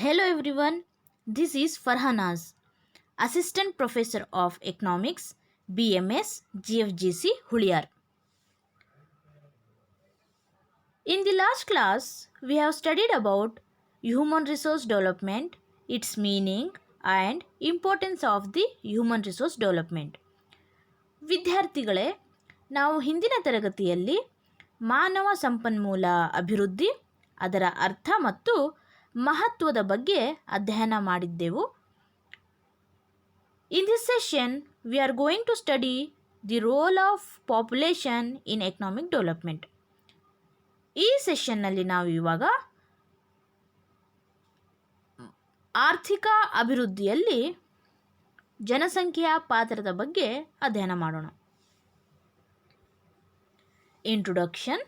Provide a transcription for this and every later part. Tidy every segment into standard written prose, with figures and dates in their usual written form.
Hello everyone, this is Farhanaz, Assistant Professor of Economics, BMS, GFGC, Huliyar. In the last class, we have studied about human resource development, its meaning and importance of the human resource development. ವಿದ್ಯಾರ್ಥಿಗಳೇ, ನಾವು ಹಿಂದಿನ ತರಗತಿಯಲ್ಲಿ ಮಾನವ ಸಂಪನ್ಮೂಲ ಅಭಿವೃದ್ಧಿ, ಅದರ ಅರ್ಥ ಮತ್ತು ಮಹತ್ವದ ಬಗ್ಗೆ ಅಧ್ಯಯನ ಮಾಡಿದ್ದೆವು. In this session, we are going to study the role of population in economic development. ಈ ಸೆಷನ್ನಲ್ಲಿ ನಾವು ಇವಾಗ ಆರ್ಥಿಕ ಅಭಿವೃದ್ಧಿಯಲ್ಲಿ ಜನಸಂಖ್ಯೆಯ ಪಾತ್ರದ ಬಗ್ಗೆ ಅಧ್ಯಯನ ಮಾಡೋಣ. Introduction.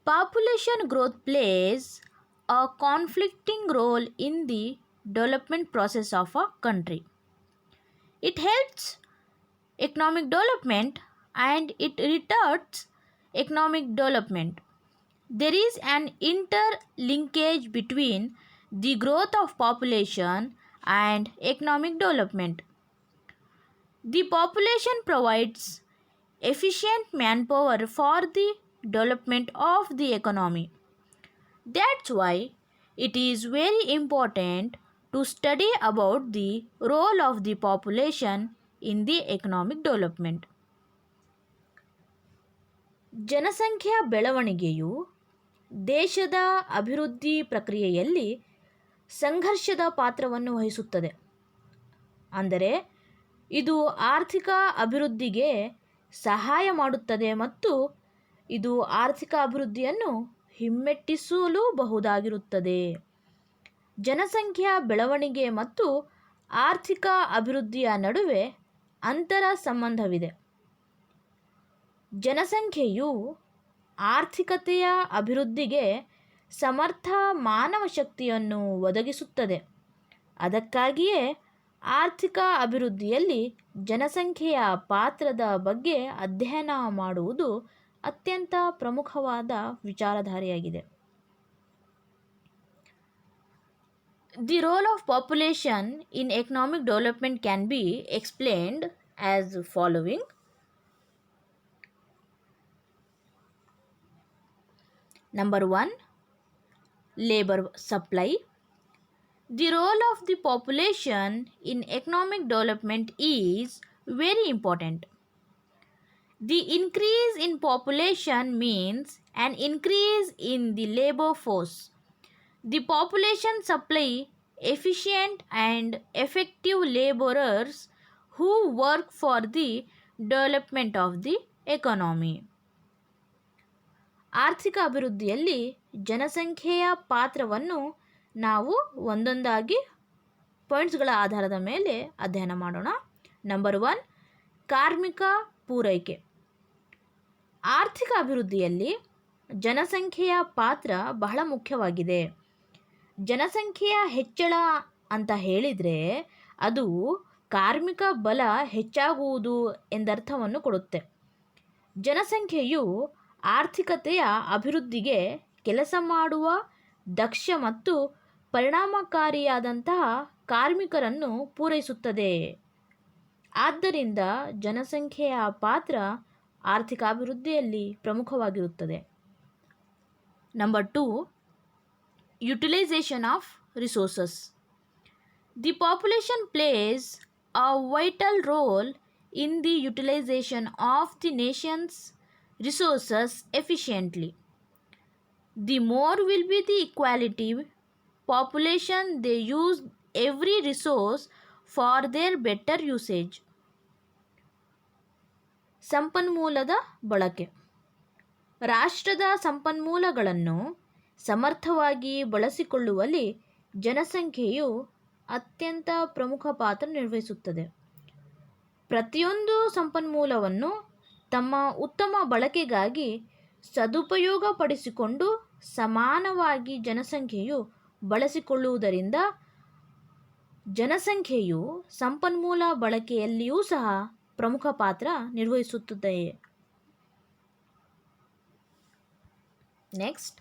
Population growth plays a conflicting role in the development process of a country. It helps economic development and it retards economic development. There is an interlinkage between the growth of population and economic development. The population provides efficient manpower for the development of the economy. That's why it is very important to study about the role of the population in the economic development. ಜನಸಂಖ್ಯೆಯ ಬೆಳವಣಿಗೆಯು ದೇಶದ ಅಭಿವೃದ್ಧಿ ಪ್ರಕ್ರಿಯೆಯಲ್ಲಿ ಸಂಘರ್ಷದ ಪಾತ್ರವನ್ನು ವಹಿಸುತ್ತದೆ. ಅಂದರೆ ಇದು ಆರ್ಥಿಕ ಅಭಿವೃದ್ಧಿಗೆ ಸಹಾಯ ಮಾಡುತ್ತದೆ ಮತ್ತು ಇದು ಆರ್ಥಿಕ ಅಭಿವೃದ್ಧಿಯನ್ನು ಹಿಮ್ಮೆಟ್ಟಿಸಲೂಬಹುದಾಗಿರುತ್ತದೆ. ಜನಸಂಖ್ಯೆಯ ಬೆಳವಣಿಗೆ ಮತ್ತು ಆರ್ಥಿಕ ಅಭಿವೃದ್ಧಿಯ ನಡುವೆ ಅಂತರ ಸಂಬಂಧವಿದೆ. ಜನಸಂಖ್ಯೆಯು ಆರ್ಥಿಕತೆಯ ಅಭಿವೃದ್ಧಿಗೆ ಸಮರ್ಥ ಮಾನವ ಶಕ್ತಿಯನ್ನು ಒದಗಿಸುತ್ತದೆ. ಅದಕ್ಕಾಗಿಯೇ ಆರ್ಥಿಕ ಅಭಿವೃದ್ಧಿಯಲ್ಲಿ ಜನಸಂಖ್ಯೆಯ ಪಾತ್ರದ ಬಗ್ಗೆ ಅಧ್ಯಯನ ಮಾಡುವುದು ಅತ್ಯಂತ ಪ್ರಮುಖವಾದ ವಿಚಾರಧಾರೆಯಾಗಿದೆ. The role of population in economic development can be explained as following. Number 1, labor supply. The role of the population in economic development is very important. The increase in population means an increase in the labor force. The population supply efficient and effective laborers who work for the development of the economy. ಆರ್ಥಿಕ ಅಭಿವೃದ್ಧಿಯಲ್ಲಿ ಜನಸಂಖ್ಯೆಯ ಪಾತ್ರವನ್ನು ನಾವು ಒಂದೊಂದಾಗಿ ಪಾಯಿಂಟ್ಸ್ಗಳ ಆಧಾರದ ಮೇಲೆ ಅಧ್ಯಯನ ಮಾಡೋಣ. ನಂಬರ್ 1, ಕಾರ್ಮಿಕ ಪೂರೈಕೆ. ಆರ್ಥಿಕ ಅಭಿವೃದ್ಧಿಯಲ್ಲಿ ಜನಸಂಖ್ಯೆಯ ಪಾತ್ರ ಬಹಳ ಮುಖ್ಯವಾಗಿದೆ. ಜನಸಂಖ್ಯೆಯ ಹೆಚ್ಚಳ ಅಂತ ಹೇಳಿದರೆ ಅದು ಕಾರ್ಮಿಕ ಬಲ ಹೆಚ್ಚಾಗುವುದು ಎಂದರ್ಥವನ್ನು ಕೊಡುತ್ತೆ. ಜನಸಂಖ್ಯೆಯು ಆರ್ಥಿಕತೆಯ ಅಭಿವೃದ್ಧಿಗೆ ಕೆಲಸ ಮಾಡುವ ದಕ್ಷ ಮತ್ತು ಪರಿಣಾಮಕಾರಿಯಾದಂತಹ ಕಾರ್ಮಿಕರನ್ನು ಪೂರೈಸುತ್ತದೆ. ಆದ್ದರಿಂದ ಜನಸಂಖ್ಯೆಯ ಪಾತ್ರ ಆರ್ಥಿಕ ಅಭಿವೃದ್ಧಿಯಲ್ಲಿ ಪ್ರಮುಖವಾಗಿರುತ್ತದೆ. Number 2, utilisation of resources. The population place a vital role in the utilisation of the Nations resources efficiently. The more will be the equality population, they use every resource for their better usage. ಸಂಪನ್ಮೂಲದ ಬಳಕೆ. ರಾಷ್ಟ್ರದ ಸಂಪನ್ಮೂಲಗಳನ್ನು ಸಮರ್ಥವಾಗಿ ಬಳಸಿಕೊಳ್ಳುವಲ್ಲಿ ಜನಸಂಖ್ಯೆಯು ಅತ್ಯಂತ ಪ್ರಮುಖ ಪಾತ್ರ ನಿರ್ವಹಿಸುತ್ತದೆ. ಪ್ರತಿಯೊಂದು ಸಂಪನ್ಮೂಲವನ್ನು ತಮ್ಮ ಉತ್ತಮ ಬಳಕೆಗಾಗಿ ಸದುಪಯೋಗಪಡಿಸಿಕೊಂಡು ಸಮಾನವಾಗಿ ಜನಸಂಖ್ಯೆಯು ಬಳಸಿಕೊಳ್ಳುವುದರಿಂದ ಜನಸಂಖ್ಯೆಯು ಸಂಪನ್ಮೂಲ ಬಳಕೆಯಲ್ಲಿಯೂ ಸಹ ಪ್ರಮುಖ ಪಾತ್ರ ನಿರ್ವಹಿಸುತ್ತದೆ. Next,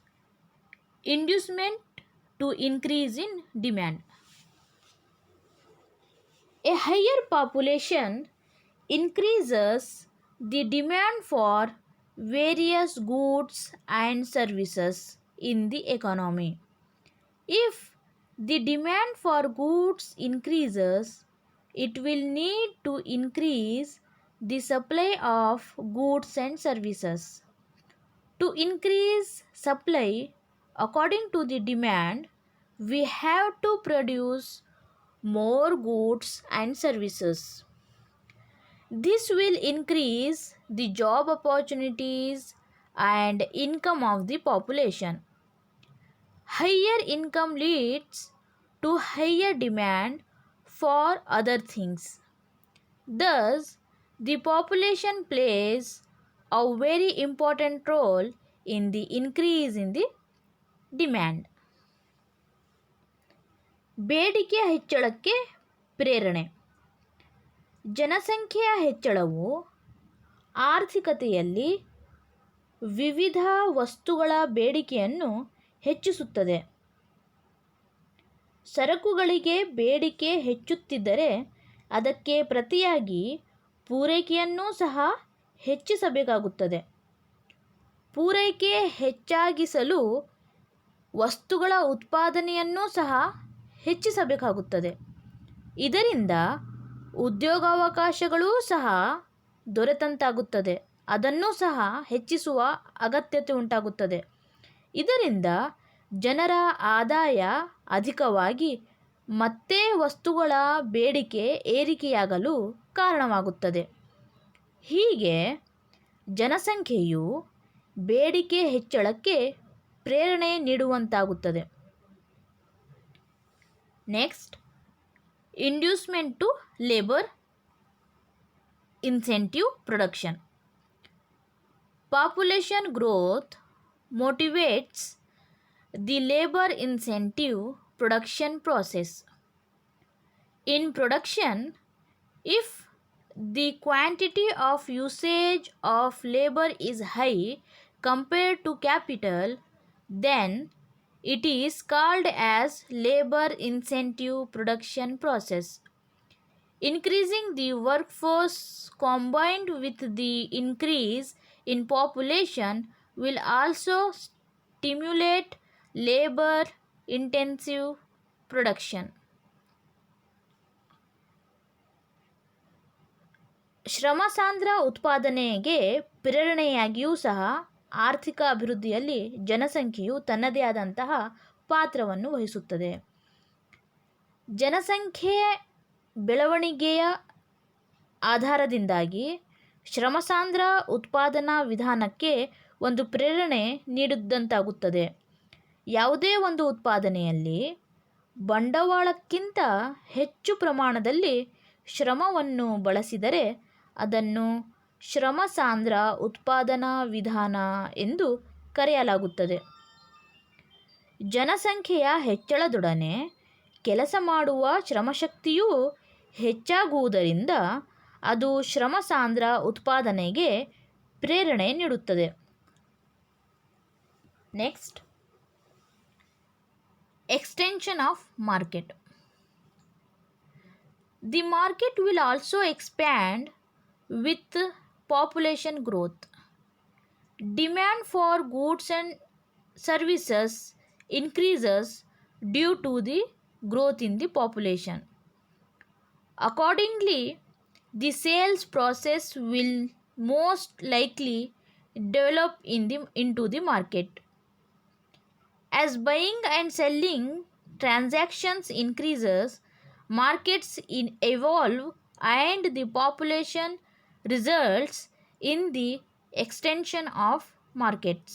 inducement to increase in demand. A higher population increases the demand for various goods and services in the economy. If the demand for goods increases, it will need to increase the supply of goods and services. To increase supply according to the demand, we have to produce more goods and services. This will increase the job opportunities and income of the population. Higher income leads to higher demand for other things. Thus, the population plays a very important role in the increase in the demand. ಬೇಡಿಕೆಯ ಹೆಚ್ಚಳಕ್ಕೆ ಪ್ರೇರಣೆ. ಜನಸಂಖ್ಯೆಯ ಹೆಚ್ಚಳವು ಆರ್ಥಿಕತೆಯಲ್ಲಿ ವಿವಿಧ ವಸ್ತುಗಳ ಬೇಡಿಕೆಯನ್ನು ಹೆಚ್ಚಿಸುತ್ತದೆ. ಸರಕುಗಳಿಗೆ ಬೇಡಿಕೆ ಹೆಚ್ಚುತ್ತಿದ್ದರೆ ಅದಕ್ಕೆ ಪ್ರತಿಯಾಗಿ ಪೂರೈಕೆಯನ್ನು ಸಹ ಹೆಚ್ಚಿಸಬೇಕಾಗುತ್ತದೆ. ಪೂರೈಕೆ ಹೆಚ್ಚಾಗಿಸಲು ವಸ್ತುಗಳ ಉತ್ಪಾದನೆಯನ್ನು ಸಹ ಹೆಚ್ಚಿಸಬೇಕಾಗುತ್ತದೆ. ಇದರಿಂದ ಉದ್ಯೋಗಾವಕಾಶಗಳೂ ಸಹ ದೊರೆತಂತಾಗುತ್ತದೆ. ಅದನ್ನು ಸಹ ಹೆಚ್ಚಿಸುವ ಅಗತ್ಯತೆ ಉಂಟಾಗುತ್ತದೆ. ಇದರಿಂದ ಜನರ ಆದಾಯ ಅಧಿಕವಾಗಿ ಮತ್ತೆ ವಸ್ತುಗಳ ಬೇಡಿಕೆ ಏರಿಕೆಯಾಗಲು ಕಾರಣವಾಗುತ್ತದೆ. ಹೀಗೆ ಜನಸಂಖ್ಯೆಯು ಬೇಡಿಕೆ ಹೆಚ್ಚಳಕ್ಕೆ ಪ್ರೇರಣೆ ನೀಡುವಂತಾಗುತ್ತದೆ. Next, inducement to labour incentive production. Population growth motivates the labor incentive production process. In production, if the quantity of usage of labor is high compared to capital, then it is called as labor incentive production process. Increasing the workforce combined with the increase in population will also stimulate labor intensive production. ಶ್ರಮಸಾಂದ್ರ ಉತ್ಪಾದನೆಗೆ ಪ್ರೇರಣೆಯಾಗಿಯೂ ಸಹ ಆರ್ಥಿಕ ಅಭಿವೃದ್ಧಿಯಲ್ಲಿ ಜನಸಂಖ್ಯೆಯು ತನ್ನದೇ ಆದಂತಹ ಪಾತ್ರವನ್ನು ವಹಿಸುತ್ತದೆ. ಜನಸಂಖ್ಯೆ ಬೆಳವಣಿಗೆಯ ಆಧಾರದಿಂದಾಗಿ ಶ್ರಮಸಾಂದ್ರ ಉತ್ಪಾದನಾ ವಿಧಾನಕ್ಕೆ ಒಂದು ಪ್ರೇರಣೆ ನೀಡಿದಂತಾಗುತ್ತದೆ. ಯಾವುದೇ ಒಂದು ಉತ್ಪಾದನೆಯಲ್ಲಿ ಬಂಡವಾಳಕ್ಕಿಂತ ಹೆಚ್ಚು ಪ್ರಮಾಣದಲ್ಲಿ ಶ್ರಮವನ್ನು ಬಳಸಿದರೆ ಅದನ್ನು ಶ್ರಮಸಾಂದ್ರ ಉತ್ಪಾದನಾ ವಿಧಾನ ಎಂದು ಕರೆಯಲಾಗುತ್ತದೆ. ಜನಸಂಖ್ಯೆಯ ಹೆಚ್ಚಳದೊಡನೆ ಕೆಲಸ ಮಾಡುವ ಶ್ರಮಶಕ್ತಿಯೂ ಹೆಚ್ಚಾಗುವುದರಿಂದ ಅದು ಶ್ರಮಸಾಂದ್ರ ಉತ್ಪಾದನೆಗೆ ಪ್ರೇರಣೆ ನೀಡುತ್ತದೆ. Next, extension of market. The market will also expand with population growth. Demand for goods and services increases due to the growth in the population. Accordingly, the sales process will most likely develop into the market. As buying and selling transactions increases, markets evolve and the population results in the extension of markets.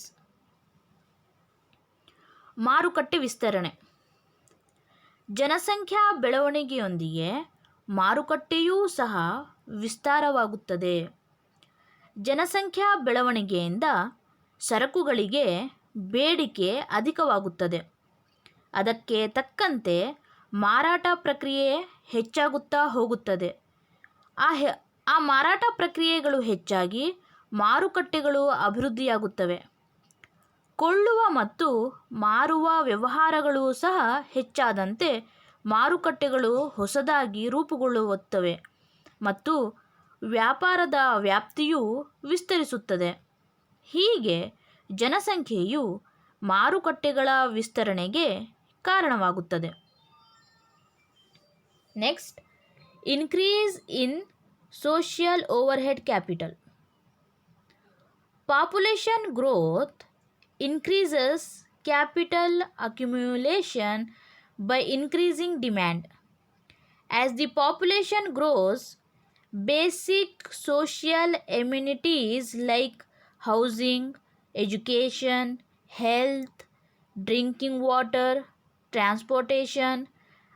ಮಾರುಕಟ್ಟೆ ವಿಸ್ತರಣೆ. ಜನಸಂಖ್ಯಾ ಬೆಳವಣಿಗೆಯೊಂದಿಗೆ ಮಾರುಕಟ್ಟೆಯೂ ಸಹ ವಿಸ್ತಾರವಾಗುತ್ತದೆ. ಜನಸಂಖ್ಯಾ ಬೆಳವಣಿಗೆಯಿಂದ ಸರಕುಗಳಿಗೆ ಬೇಡಿಕೆ ಅಧಿಕವಾಗುತ್ತದೆ. ಅದಕ್ಕೆ ತಕ್ಕಂತೆ ಮಾರಾಟ ಪ್ರಕ್ರಿಯೆ ಹೆಚ್ಚಾಗುತ್ತಾ ಹೋಗುತ್ತದೆ. ಆ ಮಾರಾಟ ಪ್ರಕ್ರಿಯೆಗಳು ಹೆಚ್ಚಾಗಿ ಮಾರುಕಟ್ಟೆಗಳು ಅಭಿವೃದ್ಧಿಯಾಗುತ್ತವೆ. ಕೊಳ್ಳುವ ಮತ್ತು ಮಾರುವ ವ್ಯವಹಾರಗಳು ಸಹ ಹೆಚ್ಚಾದಂತೆ ಮಾರುಕಟ್ಟೆಗಳು ಹೊಸದಾಗಿ ರೂಪುಗೊಳ್ಳುತ್ತವೆ ಮತ್ತು ವ್ಯಾಪಾರದ ವ್ಯಾಪ್ತಿಯು ವಿಸ್ತರಿಸುತ್ತದೆ. ಹೀಗೆ ಜನಸಂಖ್ಯೆಯು ಮಾರುಕಟ್ಟೆಗಳ ವಿಸ್ತರಣೆಗೆ ಕಾರಣವಾಗುತ್ತದೆ. Next, increase in social overhead capital. Population growth increases capital accumulation by increasing demand. As the population grows, basic social amenities like housing, education, health, drinking water, transportation,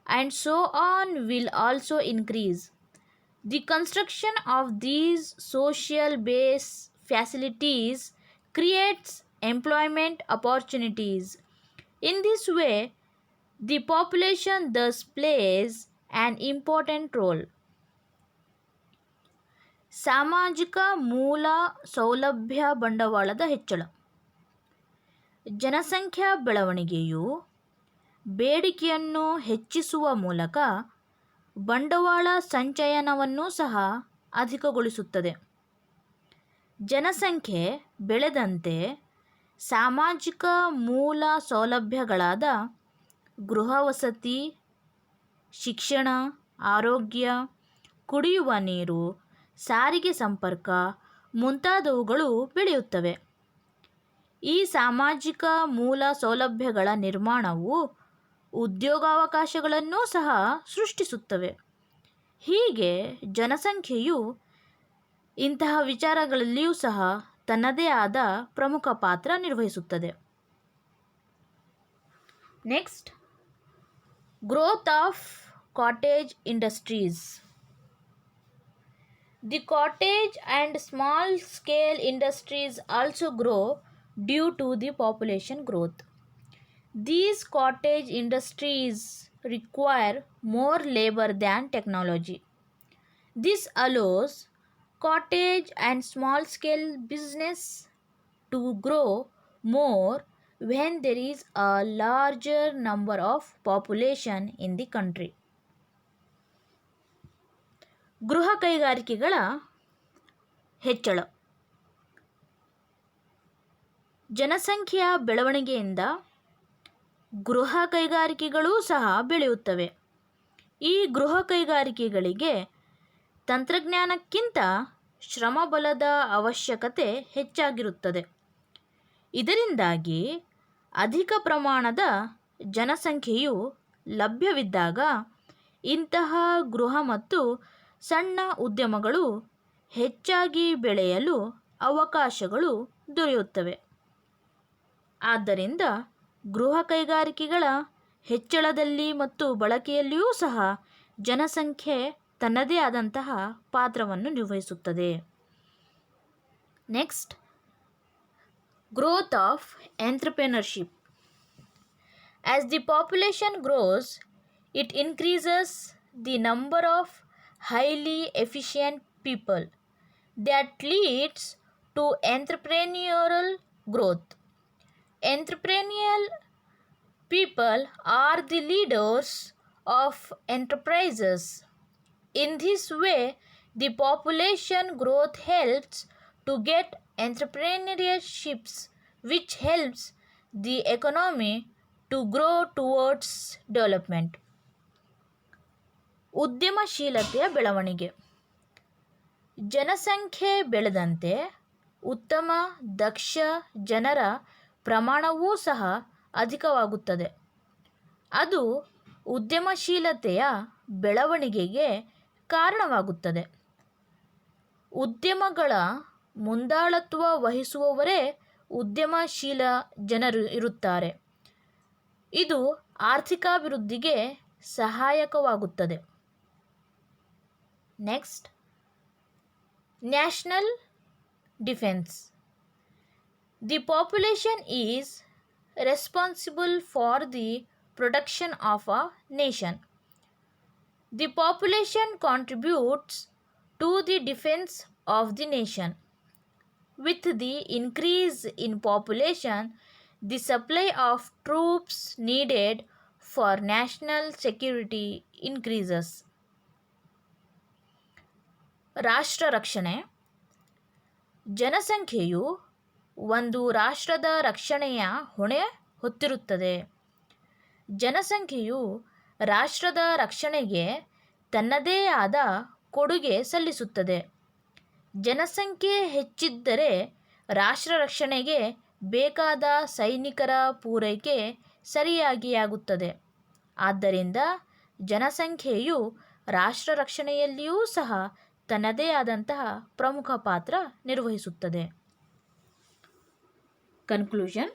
and so on will also increase. The construction of these social base facilities creates employment opportunities. In this way, the population thus plays an important role. ಸಾಮಾಜಿಕ ಮೂಲ ಸೌಲಭ್ಯ ಬಂಡವಾಳದ ಹೆಚ್ಚಳ. ಜನಸಂಖ್ಯಾ ಬೆಳವಣಿಗೆಯು ಬೇಡಿಕೆಯನ್ನು ಹೆಚ್ಚಿಸುವ ಮೂಲಕ ಬಂಡವಾಳ ಸಂಚಯನವನ್ನು ಸಹ ಅಧಿಕಗೊಳಿಸುತ್ತದೆ. ಜನಸಂಖ್ಯೆ ಬೆಳೆದಂತೆ ಸಾಮಾಜಿಕ ಮೂಲ ಸೌಲಭ್ಯಗಳಾದ ಗೃಹ ವಸತಿ, ಶಿಕ್ಷಣ, ಆರೋಗ್ಯ, ಕುಡಿಯುವ ನೀರು, ಸಾರಿಗೆ ಸಂಪರ್ಕ ಮುಂತಾದವುಗಳು ಬೆಳೆಯುತ್ತವೆ. ಈ ಸಾಮಾಜಿಕ ಮೂಲ ಸೌಲಭ್ಯಗಳ ನಿರ್ಮಾಣವು ಉದ್ಯೋಗಾವಕಾಶಗಳನ್ನು ಸಹ ಸೃಷ್ಟಿಸುತ್ತವೆ. ಹೀಗೆ ಜನಸಂಖ್ಯೆಯು ಇಂತಹ ವಿಚಾರಗಳಲ್ಲಿಯೂ ಸಹ ತನ್ನದೇ ಆದ ಪ್ರಮುಖ ಪಾತ್ರ ನಿರ್ವಹಿಸುತ್ತದೆ. Next, growth of cottage industries. The cottage and small scale industries also grow due to the population growth. These cottage industries require more labor than technology. This allows cottage and small scale business to grow more when there is a larger number of population in the country. ಗೃಹ ಕೈಗಾರಿಕೆಗಳ ಹೆಚ್ಚಳ. ಜನಸಂಖ್ಯೆಯ ಬೆಳವಣಿಗೆಯಿಂದ ಗೃಹ ಕೈಗಾರಿಕೆಗಳೂ ಸಹ ಬೆಳೆಯುತ್ತವೆ. ಈ ಗೃಹ ಕೈಗಾರಿಕೆಗಳಿಗೆ ತಂತ್ರಜ್ಞಾನಕ್ಕಿಂತ ಶ್ರಮಬಲದ ಅವಶ್ಯಕತೆ ಹೆಚ್ಚಾಗಿರುತ್ತದೆ. ಇದರಿಂದಾಗಿ ಅಧಿಕ ಪ್ರಮಾಣದ ಜನಸಂಖ್ಯೆಯು ಲಭ್ಯವಿದ್ದಾಗ ಇಂತಹ ಗೃಹ ಮತ್ತು ಸಣ್ಣ ಉದ್ಯಮಗಳು ಹೆಚ್ಚಾಗಿ ಬೆಳೆಯಲು ಅವಕಾಶಗಳು ದೊರೆಯುತ್ತವೆ. ಆದ್ದರಿಂದ ಗೃಹ ಕೈಗಾರಿಕೆಗಳ ಹೆಚ್ಚಳದಲ್ಲಿ ಮತ್ತು ಬಳಕೆಯಲ್ಲಿಯೂ ಸಹ ಜನಸಂಖ್ಯೆ ತನ್ನದೇ ಆದಂತಹ ಪಾತ್ರವನ್ನು ನಿರ್ವಹಿಸುತ್ತದೆ. Next, growth of entrepreneurship. As the population grows, it increases the number of highly efficient people. That leads to entrepreneurial growth. Entrepreneurial people are the leaders of enterprises. In this way, the population growth helps to get entrepreneurships, which helps the economy to grow towards development. ಉದ್ಯಮಶೀಲತೆಯ ಬೆಳವಣಿಗೆ. ಜನಸಂಖ್ಯೆ ಬೆಳೆದಂತೆ ಉತ್ತಮ ದಕ್ಷ ಜನರ ಪ್ರಮಾಣವೂ ಸಹ ಅಧಿಕವಾಗುತ್ತದೆ. ಅದು ಉದ್ಯಮಶೀಲತೆಯ ಬೆಳವಣಿಗೆಗೆ ಕಾರಣವಾಗುತ್ತದೆ. ಉದ್ಯಮಗಳ ಮುಂದಾಳತ್ವ ವಹಿಸುವವರೇ ಉದ್ಯಮಶೀಲ ಜನರು ಇರುತ್ತಾರೆ. ಇದು ಆರ್ಥಿಕಾಭಿವೃದ್ಧಿಗೆ ಸಹಾಯಕವಾಗುತ್ತದೆ. Next, national defence. The population is responsible for the production of a nation. The population contributes to the defense of the nation. With the increase in population, The supply of troops needed for national security increases. ರಾಷ್ಟ್ರ ರಕ್ಷಣೆ. ಜನಸಂಖ್ಯೆಯು ಒಂದು ರಾಷ್ಟ್ರದ ರಕ್ಷಣೆಯ ಹೊಣೆ ಹೊತ್ತಿರುತ್ತದೆ. ಜನಸಂಖ್ಯೆಯು ರಾಷ್ಟ್ರದ ರಕ್ಷಣೆಗೆ ತನ್ನದೇ ಆದ ಕೊಡುಗೆ ಸಲ್ಲಿಸುತ್ತದೆ. ಜನಸಂಖ್ಯೆ ಹೆಚ್ಚಿದ್ದರೆ ರಾಷ್ಟ್ರ ರಕ್ಷಣೆಗೆ ಬೇಕಾದ ಸೈನಿಕರ ಪೂರೈಕೆ ಸರಿಯಾಗಿ ಆಗುತ್ತದೆ. ಆದ್ದರಿಂದ ಜನಸಂಖ್ಯೆಯು ರಾಷ್ಟ್ರ ರಕ್ಷಣೆಯಲ್ಲಿಯೂ ಸಹ ತನ್ನದೇ ಆದಂತಹ ಪ್ರಮುಖ ಪಾತ್ರ ನಿರ್ವಹಿಸುತ್ತದೆ. Conclusion.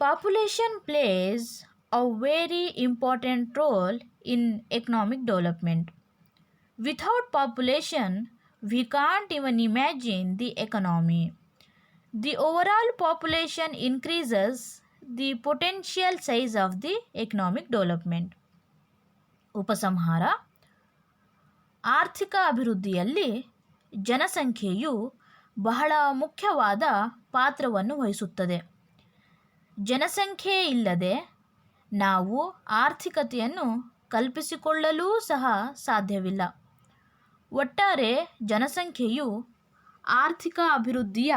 Population plays a very important role in economic development. Without population, we can't even imagine the economy. The overall population increases the potential size of the economic development. ಉಪಸಂಹಾರ. ಆರ್ಥಿಕ ಅಭಿವೃದ್ಧಿಯಲ್ಲಿ ಜನಸಂಖ್ಯೆಯು ಬಹಳ ಮುಖ್ಯವಾದ ಪಾತ್ರವನ್ನು ವಹಿಸುತ್ತದೆ. ಜನಸಂಖ್ಯೆ ಇಲ್ಲದೆ ನಾವು ಆರ್ಥಿಕತೆಯನ್ನು ಕಲ್ಪಿಸಿಕೊಳ್ಳಲೂ ಸಹ ಸಾಧ್ಯವಿಲ್ಲ. ಒಟ್ಟಾರೆ ಜನಸಂಖ್ಯೆಯು ಆರ್ಥಿಕ ಅಭಿವೃದ್ಧಿಯ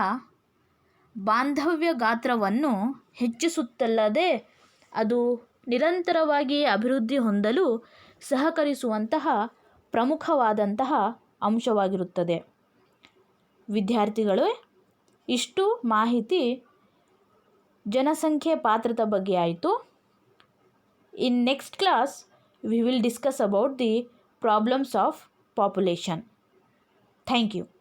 ಬಾಂಧವ್ಯ ಗಾತ್ರವನ್ನು ಹೆಚ್ಚಿಸುತ್ತಲ್ಲದೆ ಅದು ನಿರಂತರವಾಗಿ ಅಭಿವೃದ್ಧಿ ಹೊಂದಲು ಸಹಕರಿಸುವಂತಹ ಪ್ರಮುಖವಾದಂತಹ ಅಂಶವಾಗಿರುತ್ತದೆ. ವಿದ್ಯಾರ್ಥಿಗಳೇ, ಇಷ್ಟು ಮಾಹಿತಿ ಜನಸಂಖ್ಯೆ ಪಾತ್ರದ ಬಗ್ಗೆ ಆಯಿತು. ಇನ್ next class we will discuss about the problems of population. Thank you.